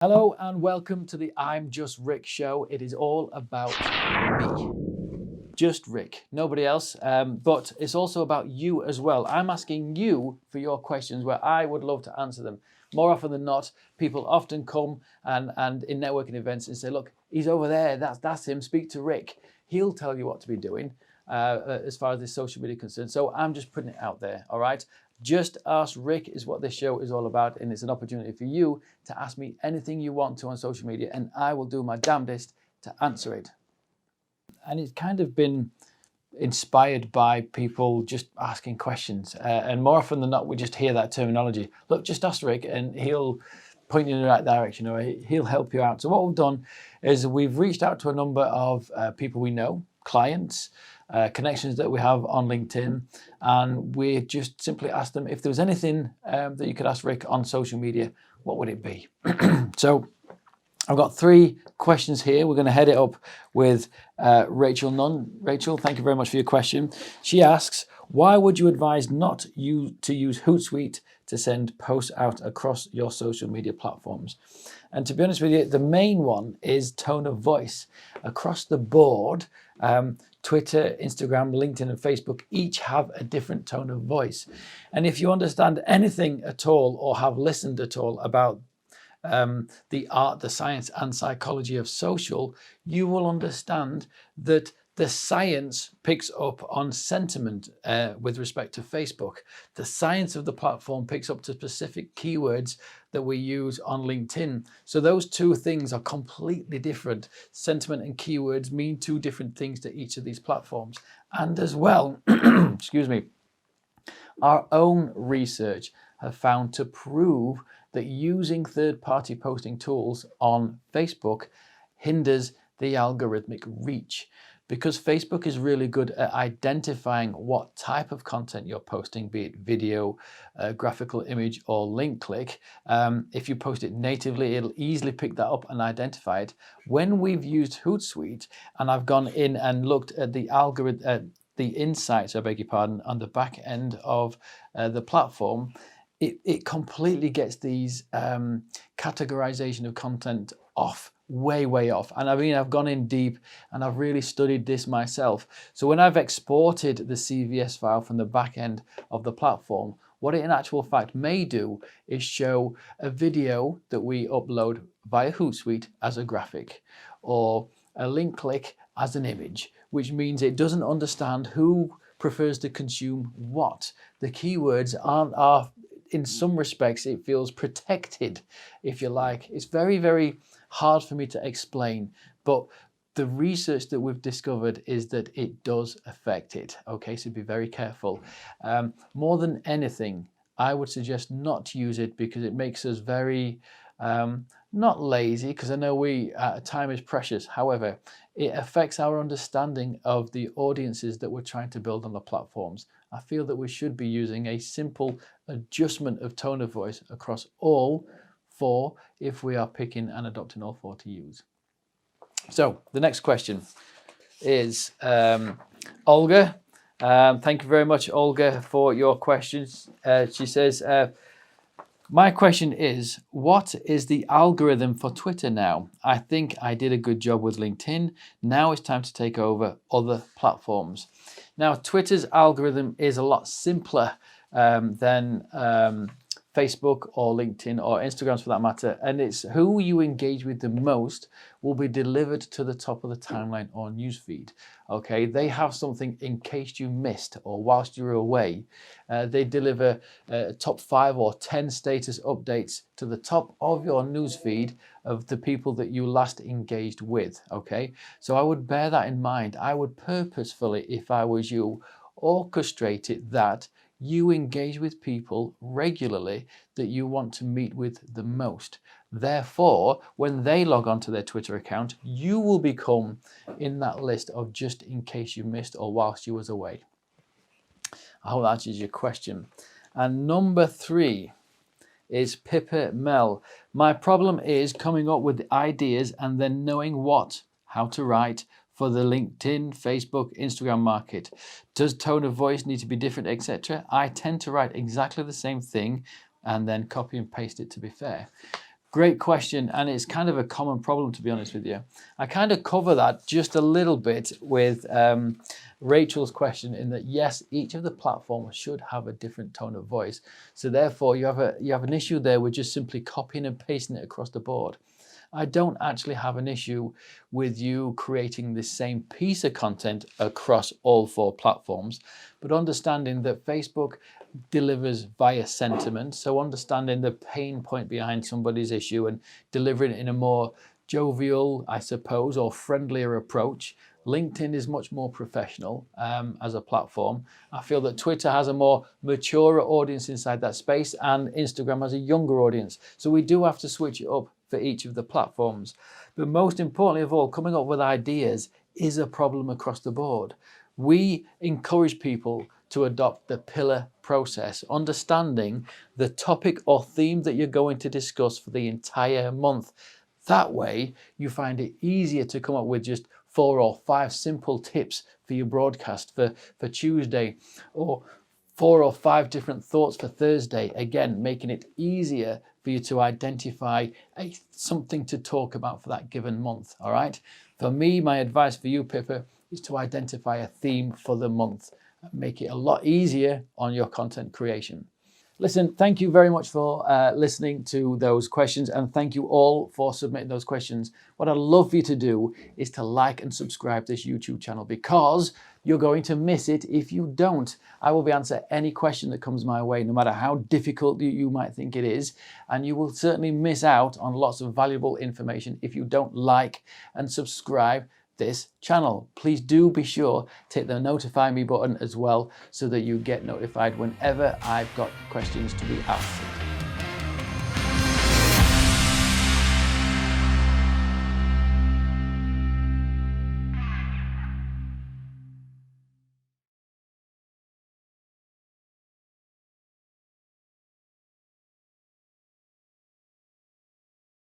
Hello and welcome to the I'm Just Rick show. It is all about me. Just Rick, nobody else, but it's also about you as well. I'm asking you for your questions where I would love to answer them. More often than not, people often come and in networking events and say, look, he's over there, that's him, speak to Rick. He'll tell you what to be doing as far as this social media is concerned. So I'm just putting it out there, all right? Just Ask Rick is what this show is all about, and it's an opportunity for you to ask me anything you want to on social media, and I will do my damnedest to answer it. And it's kind of been inspired by people just asking questions. And more often than not, we just hear that terminology. Look, just ask Rick and he'll point you in the right direction, or he'll help you out. So what we've done is we've reached out to a number of people we know, clients, connections that we have on LinkedIn, and we just simply asked them if there was anything that you could ask Rick on social media, what would it be? So I've got 3 questions here. We're going to head it up with Rachel Nunn. Rachel, thank you very much for your question. She asks, why would you advise not to use Hootsuite to send posts out across your social media platforms? And to be honest with you, the main one is tone of voice. Across the board, Twitter, Instagram, LinkedIn, and Facebook each have a different tone of voice. And if you understand anything at all or have listened at all about the art, the science, and psychology of social, you will understand that the science picks up on sentiment with respect to Facebook. The science of the platform picks up to specific keywords that we use on LinkedIn. So those 2 things are completely different. Sentiment and keywords mean 2 different things to each of these platforms. And as well, excuse me, our own research have found to prove that using third-party posting tools on Facebook hinders the algorithmic reach, because Facebook is really good at identifying what type of content you're posting, be it video, graphical image, or link click. If you post it natively, it'll easily pick that up and identify it. When we've used Hootsuite and I've gone in and looked at the algorithm, the insights, I beg your pardon, on the back end of the platform, it completely gets these categorization of content off, way off. And I've gone in deep and I've really studied this myself. So when I've exported the CVS file from the back end of the platform, what it in actual fact may do is show a video that we upload via Hootsuite as a graphic, or a link click as an image, which means it doesn't understand who prefers to consume what. The keywords are in some respects, it feels protected, if you like. It's very hard for me to explain, but the research that we've discovered is that it does affect it. Okay, so be very careful. More than anything, I would suggest not to use it because it makes us very, not lazy, because I know time is precious. However, it affects our understanding of the audiences that we're trying to build on the platforms. I feel that we should be using a simple adjustment of tone of voice across all 4 if we are picking and adopting all 4 to use. So the next question is Olga. Thank you very much, Olga, for your questions. She says, my question is, what is the algorithm for Twitter now? I think I did a good job with LinkedIn. Now it's time to take over other platforms. Now, Twitter's algorithm is a lot simpler than Facebook or LinkedIn or Instagram for that matter. And it's who you engage with the most will be delivered to the top of the timeline or newsfeed. Okay, they have something in case you missed or whilst you're away. They deliver top 5 or 10 status updates to the top of your newsfeed of the people that you last engaged with. Okay, so I would bear that in mind. I would purposefully, if I was you, orchestrate it that you engage with people regularly that you want to meet with the most. Therefore, when they log on to their Twitter account, you will become in that list of just in case you missed or whilst you was away. I hope that answers your question. And number 3 is Pippa Mel. My problem is coming up with ideas and then knowing how to write for the LinkedIn, Facebook, Instagram market. Does tone of voice need to be different, etc.? I tend to write exactly the same thing and then copy and paste it, to be fair. Great question, and it's kind of a common problem, to be honest with you. I kind of cover that just a little bit with Rachel's question, in that yes, each of the platforms should have a different tone of voice. So therefore, you have an issue there with just simply copying and pasting it across the board. I don't actually have an issue with you creating the same piece of content across all 4 platforms, but understanding that Facebook delivers via sentiment. So understanding the pain point behind somebody's issue and delivering it in a more jovial, I suppose, or friendlier approach. LinkedIn is much more professional as a platform. I feel that Twitter has a more mature audience inside that space, and Instagram has a younger audience. So we do have to switch it up for each of the platforms. But most importantly of all, coming up with ideas is a problem across the board. We encourage people to adopt the pillar process, understanding the topic or theme that you're going to discuss for the entire month. That way, you find it easier to come up with just 4 or 5 simple tips for your broadcast for Tuesday, or 4 or 5 different thoughts for Thursday. Again, making it easier for you to identify something to talk about for that given month. All right. For me, my advice for you, Pippa, is to identify a theme for the month and make it a lot easier on your content creation. Listen, thank you very much for listening to those questions, and thank you all for submitting those questions. What I'd love for you to do is to like and subscribe to this YouTube channel, because you're going to miss it if you don't. I will be answering any question that comes my way, no matter how difficult you might think it is, and you will certainly miss out on lots of valuable information if you don't like and subscribe this channel. Please do be sure to hit the notify me button as well, so that you get notified whenever I've got questions to be asked.